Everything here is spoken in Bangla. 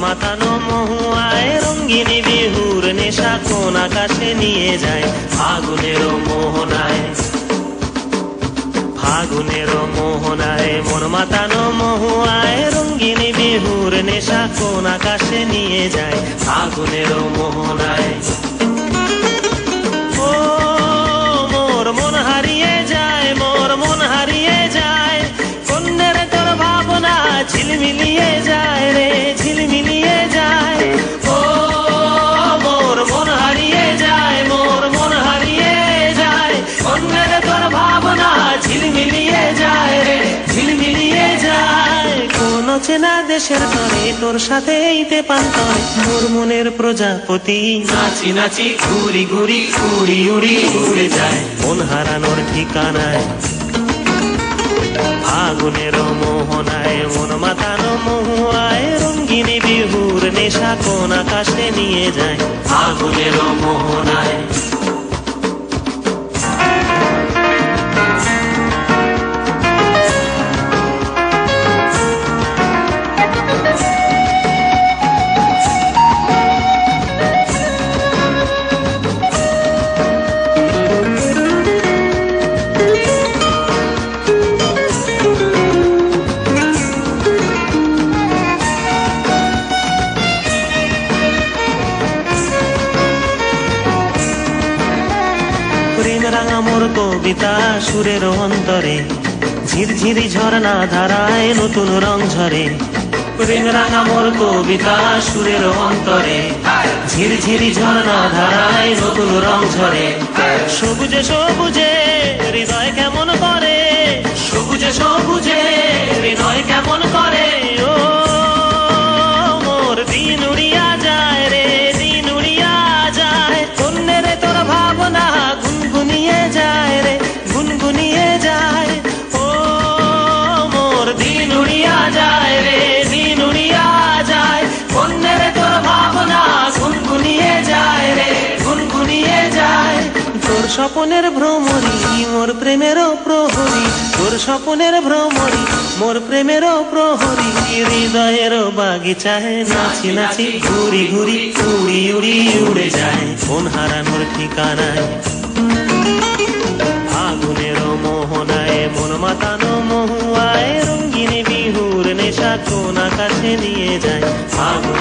মাতানো মহুয়ায় রঙ্গিনী বিহুর নেশা কোন আকাশে নিয়ে যায় ফাগুনেরও মোহনায়। ফাগুনেরও মোহনায় মন মাতানো মহুয়ায় রঙ্গিনী বিহুর নেশা কোন আকাশে নিয়ে যায় ফাগুনেরও মোহনায়। ও মোর মন হারিয়ে যায়, মোর মন হারিয়ে যায়, কন্যের তোর ভাবনা ঝিলমিলিয়ে যায় রে ঝিলমিলিয়ে যায়। ও মোর মন হারিয়ে যায়, মোর মন হারিয়ে যায়, কন্যের তোর ভাবনা ঝিলমিলিয়ে যায় রে ঝিলমিলিয়ে যায়। কোন চেনা দেশের তরে তোর সাথে এইতে পান্তরে মোর মনের প্রজাপতি নাচি নাচি ঘুরি ঘুরি উড়ি উড়ি উড়ে যায় মন হারানোর ঠিকানায়। ফাগুনেরও মোহনায় মন মাতানো মহুয়ায় রঙ্গিনী বিহুর নেশা কোন আকাশে নিয়ে যায় ফাগুনেরও মোহনায়। প্রেম রাঙা মোর কবিতা সুরের অন্তরে ঝিরঝিরি ঝর্ণা ধারায় নতুন রং ঝরে। প্রেম রাঙা মোর কবিতা সুরের অন্তরে ঝিরঝিরি ঝর্ণা ধারায় নতুন রং ঝরে। সবুজে সবুজে হৃদয় কেমন করে, সবুজে সবুজে হৃদয় কেমন করে। ও মোর দিন উড়িয়া যায় রে দিন উড়িয়া যায়, কন্যের তোর ভাবনা গুনগুনিয়ে যায় রে গুনগুনিয়ে যায়। ও মোর দিন উড়িয়া যায় রে দিন উড়িয়া যায়, কন্যের তোর ভাবনা গুনগুনিয়ে যায় রে গুনগুনিয়ে যায়। তোর স্বপনের ভ্রমরি মোর প্রেমেরও প্রহরী, তোর স্বপনের ভ্রমরি মোর প্রেমেরও প্রহরী। হৃদয়েরও বাগিচায় নাচি নাচি ঘুরি ঘুরি উড়ি উড়ি উড়ে যায় মন হারানোর ঠিকানায়। ফাগুনেরও মোহনায় মন মাতানো মহুয়ায় রঙ্গিনী বিহুর নেশা কোন আকাশে নিয়ে যায় ফাগুন।